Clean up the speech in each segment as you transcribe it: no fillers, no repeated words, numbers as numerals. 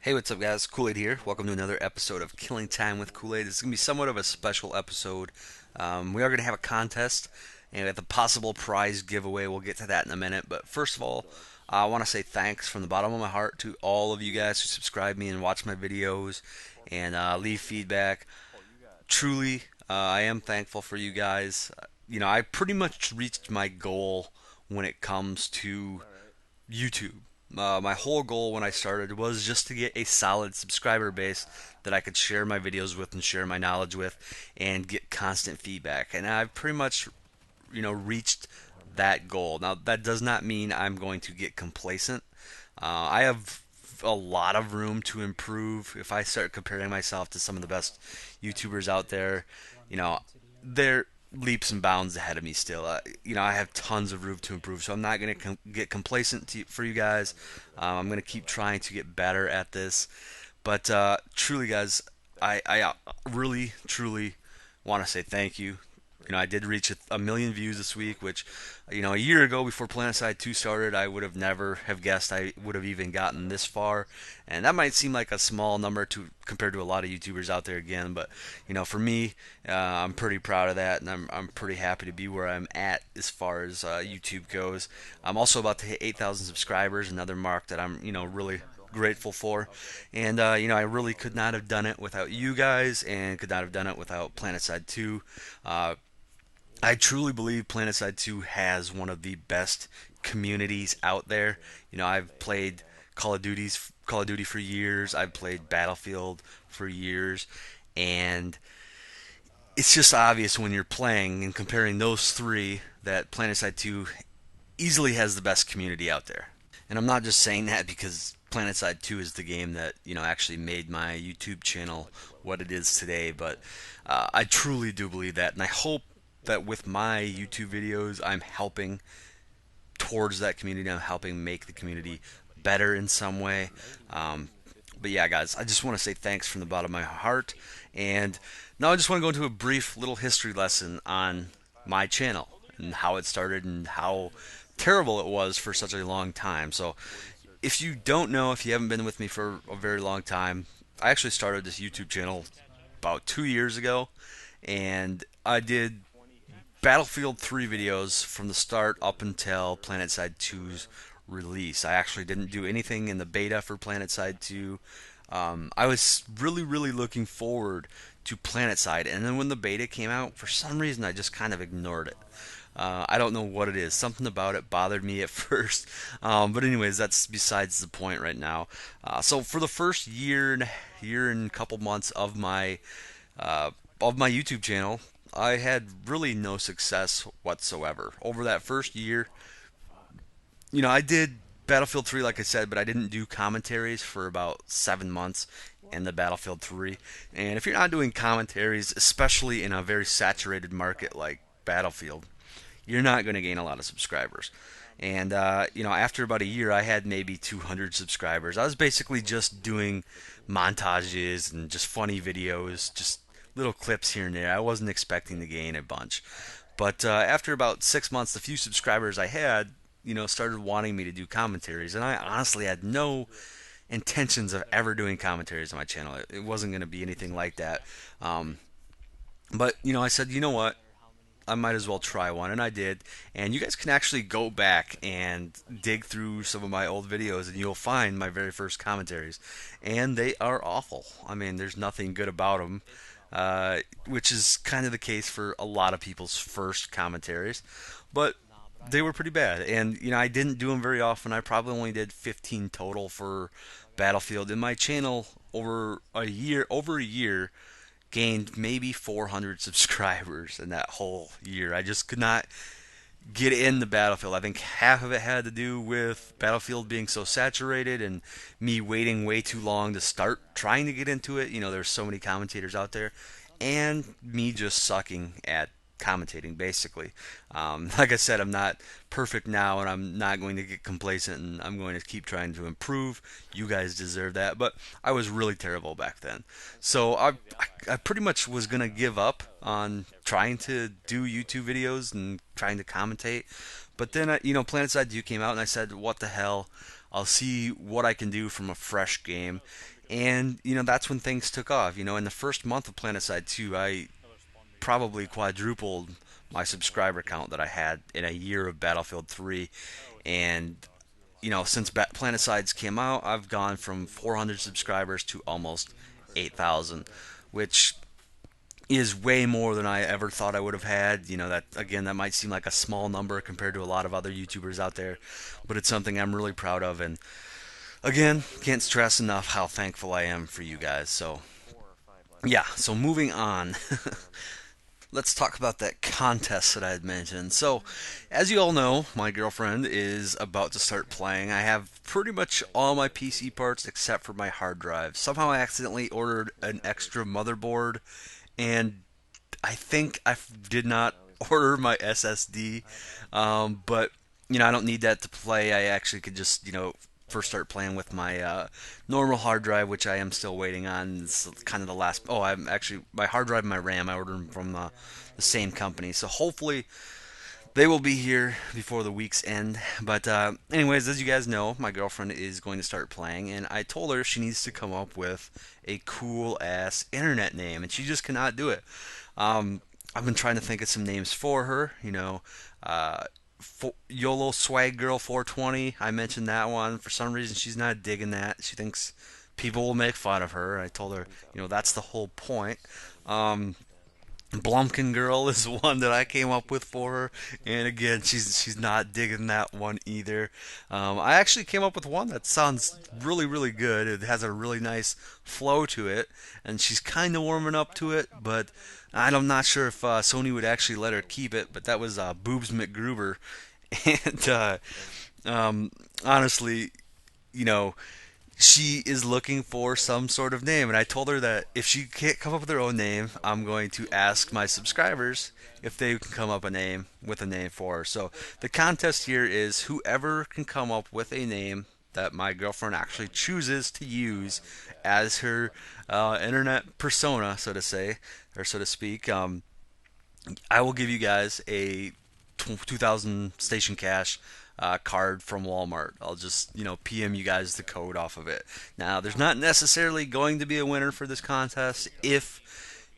Hey, what's up, guys? Koolaid here. Welcome to another episode of Killing Time with Koolaid. This is going to be somewhat of a special episode. We are going to have a contest and with a possible prize giveaway. We'll get to that in a minute. But first of all, I want to say thanks from the bottom of my heart to all of you guys who subscribe me and watch my videos and leave feedback. Truly, I am thankful for you guys. I pretty much reached my goal when it comes to YouTube. My whole goal when I started was just to get a solid subscriber base that I could share my videos with and share my knowledge with and get constant feedback. And I've pretty much, reached that goal. Now, that does not mean I'm going to get complacent. I have a lot of room to improve. If I start comparing myself to some of the best YouTubers out there, you know, they're leaps and bounds ahead of me still. I have tons of room to improve, so I'm not going to get complacent for you guys. I'm going to keep trying to get better at this. But truly, guys, I really, truly want to say thank you. I did reach a million views this week, which, a year ago before Planetside 2 started, I would have never have guessed I would have even gotten this far. And that might seem like a small number compared to a lot of YouTubers out there again, but, for me, I'm pretty proud of that, and I'm pretty happy to be where I'm at as far as YouTube goes. I'm also about to hit 8,000 subscribers, another mark that I'm, really grateful for. And I really could not have done it without you guys, and could not have done it without Planetside 2. I truly believe Planetside 2 has one of the best communities out there. I've played Call of Duty for years. I've played Battlefield for years, and it's just obvious when you're playing and comparing those three that Planetside 2 easily has the best community out there. And I'm not just saying that because Planetside 2 is the game that actually made my YouTube channel what it is today, but I truly do believe that, and I hope that with my YouTube videos, I'm helping towards that community. I'm helping make the community better in some way. But yeah, guys, I just want to say thanks from the bottom of my heart. And now I just want to go into a brief little history lesson on my channel and how it started and how terrible it was for such a long time. So if you don't know, if you haven't been with me for a very long time, I actually started this YouTube channel about 2 years ago, and I did Battlefield 3 videos from the start up until Planetside 2's release. I actually didn't do anything in the beta for Planetside 2. I was really, really looking forward to Planetside, and then when the beta came out, for some reason I just kind of ignored it. I don't know what it is. Something about it bothered me at first. But anyways, that's besides the point right now. So for the first year and couple months of my YouTube channel, I had really no success whatsoever. Over that first year, I did Battlefield 3, like I said, but I didn't do commentaries for about 7 months in the Battlefield 3. And if you're not doing commentaries, especially in a very saturated market like Battlefield, you're not going to gain a lot of subscribers. And, after about a year, I had maybe 200 subscribers. I was basically just doing montages and just funny videos, just little clips here and there. I wasn't expecting to gain a bunch. But after about 6 months, the few subscribers I had, started wanting me to do commentaries. And I honestly had no intentions of ever doing commentaries on my channel. It wasn't going to be anything like that. But, I said, you know what? I might as well try one, and I did. And you guys can actually go back and dig through some of my old videos, and you'll find my very first commentaries. And they are awful. I mean, there's nothing good about them, which is kind of the case for a lot of people's first commentaries. But they were pretty bad, and I didn't do them very often. I probably only did 15 total for Battlefield. And my channel over a year gained maybe 400 subscribers in that whole year. I just could not get in the Battlefield. I think half of it had to do with Battlefield being so saturated and me waiting way too long to start trying to get into it. There's so many commentators out there, and me just sucking at commentating, basically. Like I said, I'm not perfect now, and I'm not going to get complacent, and I'm going to keep trying to improve. You guys deserve that, but I was really terrible back then. So I pretty much was going to give up on trying to do YouTube videos and trying to commentate. But then, Planetside 2 came out, and I said, what the hell? I'll see what I can do from a fresh game. And that's when things took off. In the first month of Planetside 2, I probably quadrupled my subscriber count that I had in a year of Battlefield 3. And since Planetside came out, I've gone from 400 subscribers to almost 8,000, which is way more than I ever thought I would have had. That again, that might seem like a small number compared to a lot of other YouTubers out there, but it's something I'm really proud of. And again, can't stress enough how thankful I am for you guys. So yeah, so moving on. Let's talk about that contest that I had mentioned. So, as you all know, my girlfriend is about to start playing. I have pretty much all my PC parts except for my hard drive. Somehow I accidentally ordered an extra motherboard, and I think I did not order my SSD. But I don't need that to play. I actually could just first start playing with my normal hard drive, which I am still waiting on. It's kind of the last. Oh, I'm actually my hard drive and my RAM. I ordered them from the same company, so hopefully they will be here before the week's end. But anyways, as you guys know, my girlfriend is going to start playing, and I told her she needs to come up with a cool ass internet name, and she just cannot do it. Um, I've been trying to think of some names for her. Uh, YOLO Swag Girl 420. I mentioned that one. For some reason, she's not digging that. She thinks people will make fun of her. I told her, that's the whole point. Um, Blumpkin Girl is one that I came up with for her, and again, she's not digging that one either. I actually came up with one that sounds really really good. It has a really nice flow to it, and she's kind of warming up to it. But I'm not sure if Sony would actually let her keep it. But that was Boobs McGruber, and honestly, you know, she is looking for some sort of name, and I told her that if she can't come up with her own name, I'm going to ask my subscribers if they can come up with a name for her. So the contest here is whoever can come up with a name that my girlfriend actually chooses to use as her internet persona, so to say, or so to speak. I will give you guys a 2000 station cash card from Walmart. I'll just PM you guys the code off of it. Now, there's not necessarily going to be a winner for this contest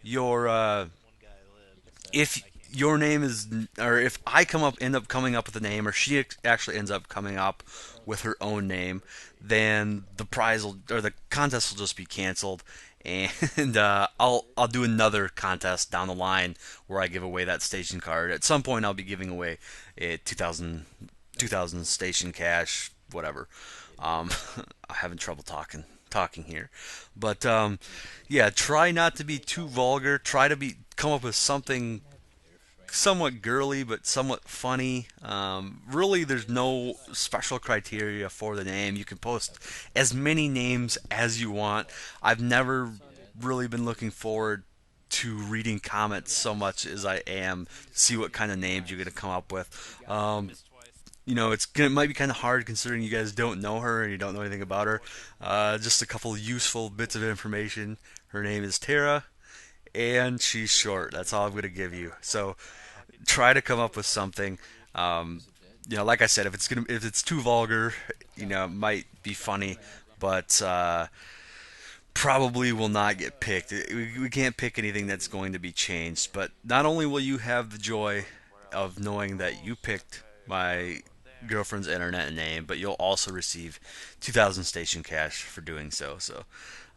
your if your name is, or if I end up coming up with a name, or she actually ends up coming up with her own name, then the prize will, or the contest will just be canceled, and I'll do another contest down the line where I give away that station card. At some point, I'll be giving away a 2000 station cash, whatever. Um, I'm having trouble talking here, but yeah, try not to be too vulgar. Try to come up with something somewhat girly but somewhat funny. Really, there's no special criteria for the name. You can post as many names as you want. I've never really been looking forward to reading comments so much as I am see what kind of names you're gonna come up with. It might be kind of hard considering you guys don't know her and you don't know anything about her. Just a couple useful bits of information. Her name is Tara, and she's short. That's all I'm gonna give you. So try to come up with something. Um, like I said, if it's too vulgar, it might be funny, but probably will not get picked. We can't pick anything that's going to be changed. But not only will you have the joy of knowing that you picked my girlfriend's internet name, but you'll also receive 2000 station cash for doing so. So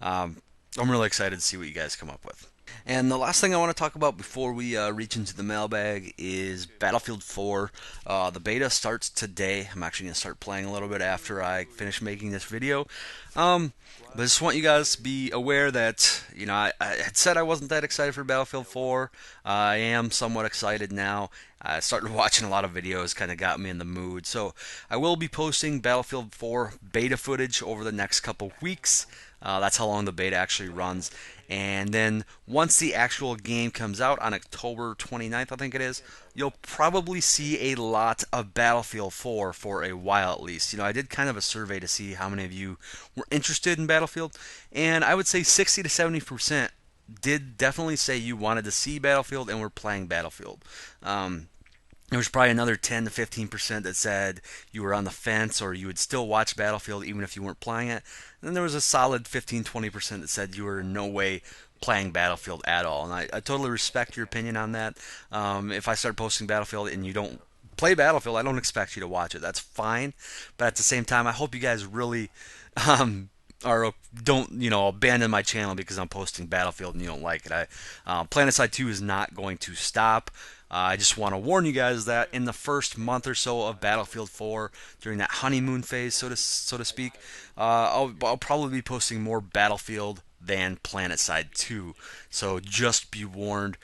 I'm really excited to see what you guys come up with. And the last thing I want to talk about before we reach into the mailbag is Battlefield 4. The beta starts today. I'm actually going to start playing a little bit after I finish making this video. But I just want you guys to be aware that, I had said I wasn't that excited for Battlefield 4. I am somewhat excited now. I started watching a lot of videos, kind of got me in the mood. So I will be posting Battlefield 4 beta footage over the next couple weeks. That's how long the beta actually runs. And then once the actual game comes out on October 29th, I think it is, you'll probably see a lot of Battlefield 4 for a while at least. I did kind of a survey to see how many of you were interested in Battlefield, and I would say 60 to 70% did definitely say you wanted to see Battlefield and were playing Battlefield. There was probably another 10 to 15% that said you were on the fence or you would still watch Battlefield even if you weren't playing it. And then there was a solid 15-20% that said you were in no way playing Battlefield at all. And I totally respect your opinion on that. If I start posting Battlefield and you don't play Battlefield, I don't expect you to watch it. That's fine. But at the same time, I hope you guys really or don't abandon my channel because I'm posting Battlefield and you don't like it. Planetside 2 is not going to stop. I just want to warn you guys that in the first month or so of Battlefield 4, during that honeymoon phase, so to speak, I'll probably be posting more Battlefield than Planetside 2. So just be warned.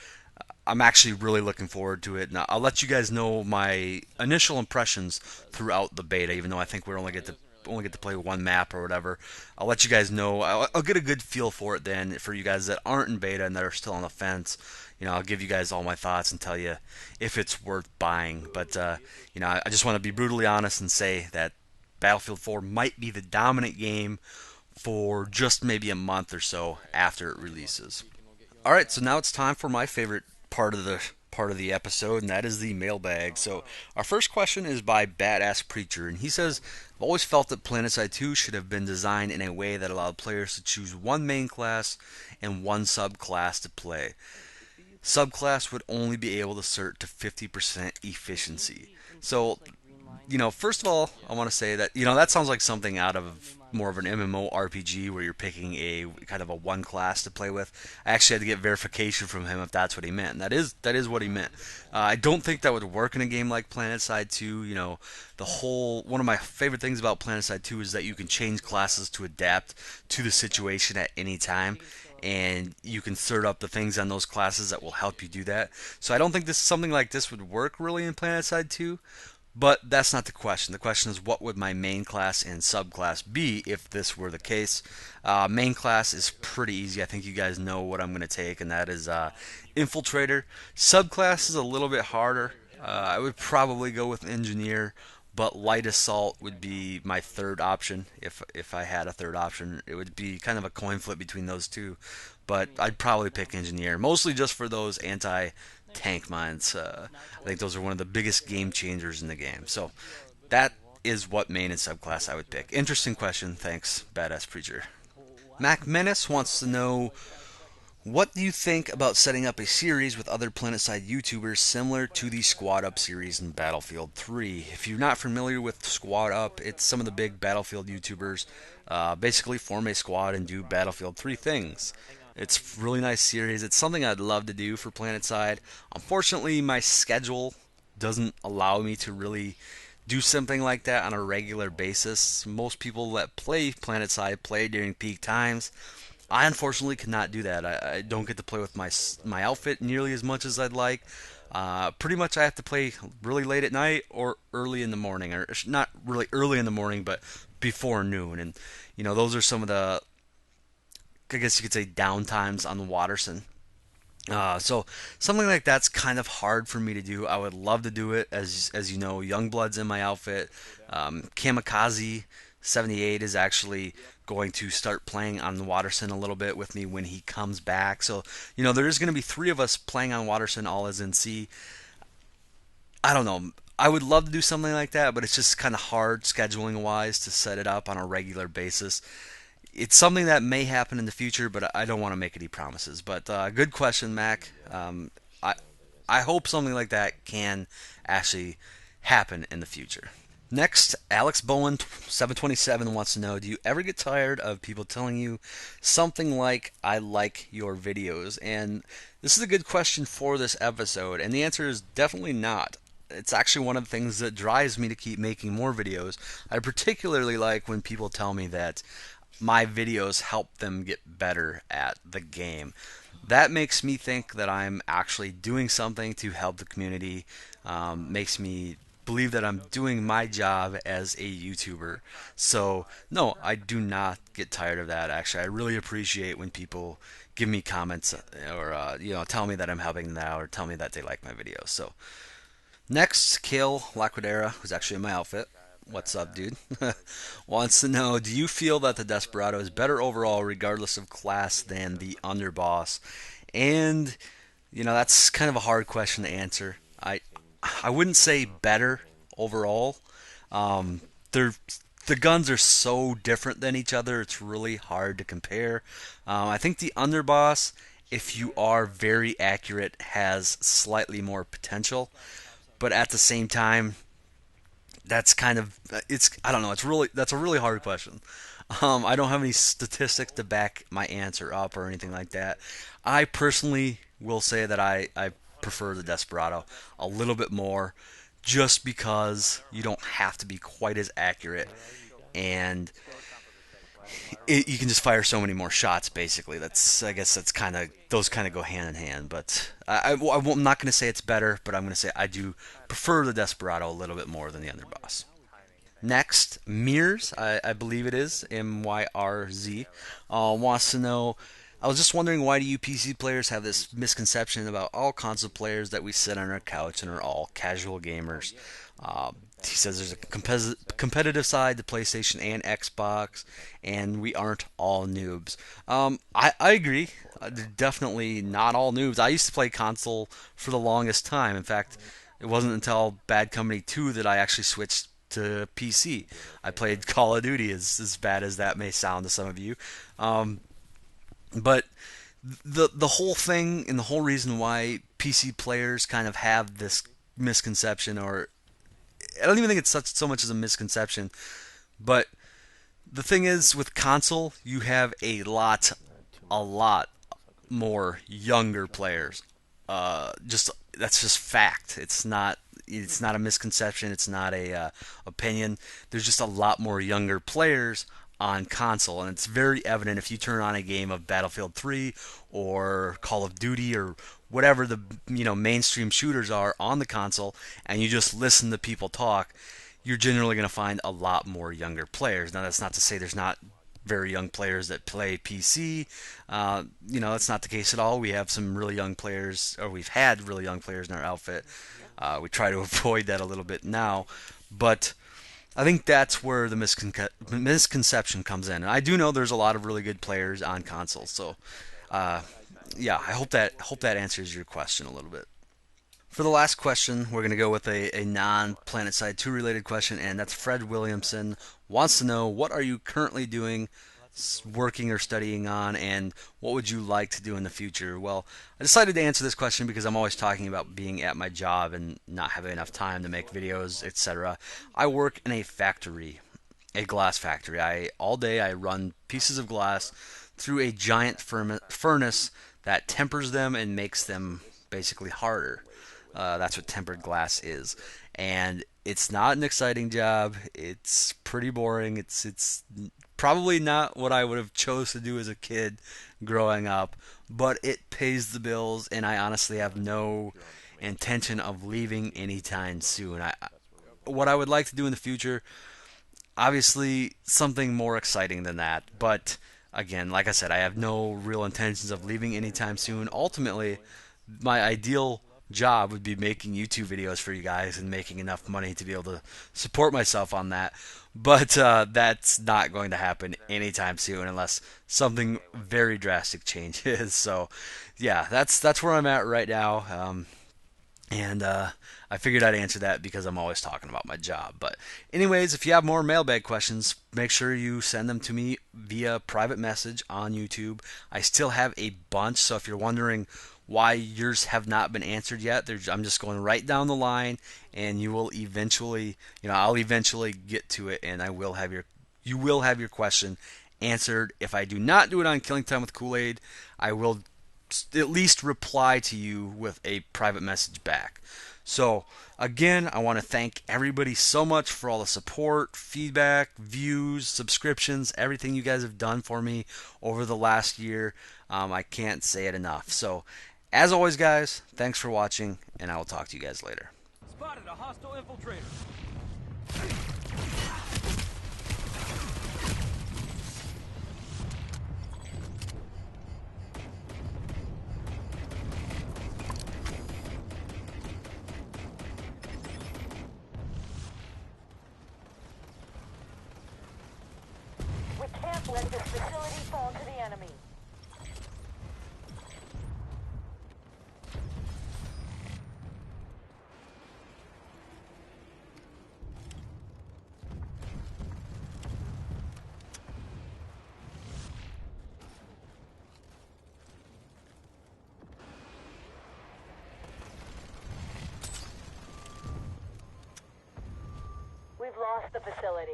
I'm actually really looking forward to it. Now, I'll let you guys know my initial impressions throughout the beta, even though I think we only get to play one map or whatever. I'll let you guys know. I'll get a good feel for it then. For you guys that aren't in beta and that are still on the fence, I'll give you guys all my thoughts and tell you if it's worth buying. But I just want to be brutally honest and say that Battlefield 4 might be the dominant game for just maybe a month or so after it releases. All right, so now it's time for my favorite part of the episode, and that is the mailbag. So our first question is by Badass Preacher, and he says, "I've always felt that Planetside 2 should have been designed in a way that allowed players to choose one main class and one subclass to play. Subclass would only be able to cert to 50% efficiency." So first of all, I want to say that that sounds like something out of more of an MMORPG where you're picking a kind of a one class to play with. I actually had to get verification from him if that's what he meant. And that is what he meant. I don't think that would work in a game like Planetside 2. The whole one of my favorite things about Planetside 2 is that you can change classes to adapt to the situation at any time. And you can cert up the things on those classes that will help you do that. So I don't think something like this would work really in Planetside 2. But that's not the question. The question is, what would my main class and subclass be if this were the case? Main class is pretty easy. I think you guys know what I'm going to take, and that is Infiltrator. Subclass is a little bit harder. I would probably go with Engineer, but Light Assault would be my third option. If I had a third option, it would be kind of a coin flip between those two. But I'd probably pick Engineer, mostly just for those anti-tank mines. I think those are one of the biggest game changers in the game. So that is what main and subclass I would pick. Interesting question. Thanks, Badass Preacher. Mac Menace wants to know, what do you think about setting up a series with other Planetside YouTubers similar to the Squad Up series in Battlefield 3? If you're not familiar with Squad Up, it's some of the big Battlefield YouTubers basically form a squad and do Battlefield 3 things. It's a really nice series. It's something I'd love to do for Planetside. Unfortunately, my schedule doesn't allow me to really do something like that on a regular basis. Most people that play Planetside play during peak times. I unfortunately cannot do that. I don't get to play with my outfit nearly as much as I'd like. Pretty much I have to play really late at night or early in the morning, or not really early in the morning, but before noon. And those are some of the, I guess you could say, downtimes on Watterson. So something like that's kind of hard for me to do. I would love to do it, as you know, Youngblood's in my outfit. Kamikaze 78 is actually going to start playing on Watterson a little bit with me when he comes back. So there is going to be three of us playing on Watterson, all as in C. I don't know. I would love to do something like that, but it's just kind of hard scheduling wise to set it up on a regular basis. It's something that may happen in the future, but I don't want to make any promises. But good question, Mac. I I hope something like that can actually happen in the future. Next, Alex Bowen 727 wants to know, do you ever get tired of people telling you something like, "I like your videos"? And this is a good question for this episode, and the answer is definitely not. It's actually one of the things that drives me to keep making more videos. I particularly like when people tell me that my videos help them get better at the game. That makes me think that I'm actually doing something to help the community. Makes me believe that I'm doing my job as a YouTuber. So, no, I do not get tired of that. Actually, I really appreciate when people give me comments or tell me that I'm helping them out or tell me that they like my videos. So, next, Kale Laquadera, who's actually in my outfit. What's up, dude? Wants to know, do you feel that the Desperado is better overall, regardless of class, than the Underboss? And, that's kind of a hard question to answer. I wouldn't say better overall. Um, they're the guns are so different than each other. It's really hard to compare. I think the underboss, if you are very accurate, has slightly more potential, but at the same time, that's kind of it's I don't know. It's really that's a really hard question. I don't have any statistics to back my answer up or anything like that. I personally will say that I prefer the Desperado a little bit more, just because you don't have to be quite as accurate, and you can just fire so many more shots. Basically, that's I guess that's kind of those kind of go hand in hand. But I'm not going to say it's better, but I'm going to say I do prefer the Desperado a little bit more than the Underboss. Next, Mears, I believe it is MYRZ, wants to know. I was just wondering, why do you PC players have this misconception about all console players that we sit on our couch and are all casual gamers? He says there's a competitive side to PlayStation and Xbox, and we aren't all noobs. I agree. Definitely not all noobs. I used to play console for the longest time. In fact, it wasn't until Bad Company 2 that I actually switched to PC. I played Call of Duty, as bad as that may sound to some of you. Um, but the whole thing and the whole reason why PC players kind of have this misconception, or I don't even think it's such so much as a misconception, but the thing is, with console, you have a lot more younger players. Just that's just fact. It's not a misconception. It's not a opinion. There's just a lot more younger players on console, and it's very evident if you turn on a game of Battlefield 3 or Call of Duty or whatever the mainstream shooters are on the console, and you just listen to people talk. You're generally going to find a lot more younger players. Now, that's not to say there's not very young players that play PC. That's not the case at all. We have some really young players, or we've had really young players in our outfit. We try to avoid that a little bit now, but I think that's where the misconception comes in. And I do know there's a lot of really good players on consoles, so uh, yeah, I hope that answers your question a little bit. For the last question, we're going to go with a non-Planetside 2 related question, and that's Fred Williamson wants to know, what are you currently doing, working or studying on, and what would you like to do in the future? Well, I decided to answer this question because I'm always talking about being at my job and not having enough time to make videos, etc. I work in a factory, a glass factory. All day I run pieces of glass through a giant furnace that tempers them and makes them basically harder. That's what tempered glass is, and it's not an exciting job. It's pretty boring. It's probably not what I would have chose to do as a kid growing up, but it pays the bills, and I honestly have no intention of leaving anytime soon. What I would like to do in the future, obviously something more exciting than that, but again, like I said, I have no real intentions of leaving anytime soon. Ultimately, my ideal job would be making YouTube videos for you guys and making enough money to be able to support myself on that. But that's not going to happen anytime soon unless something very drastic changes. So, yeah, that's where I'm at right now. And I figured I'd answer that because I'm always talking about my job. But, anyways, if you have more mailbag questions, make sure you send them to me via private message on YouTube. I still have a bunch, so if you're wondering why yours have not been answered yet, I'm just going right down the line, and you will eventually, I'll eventually get to it, and you will have your question answered. If I do not do it on Killing Time with Koolaid, I will at least reply to you with a private message back. So, again, I want to thank everybody so much for all the support, feedback, views, subscriptions, everything you guys have done for me over the last year. I can't say it enough. So, as always, guys, thanks for watching, and I will talk to you guys later. Spotted a hostile infiltrator. We can't let this facility fall to the enemy. lost the facility.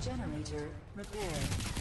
Generator repaired.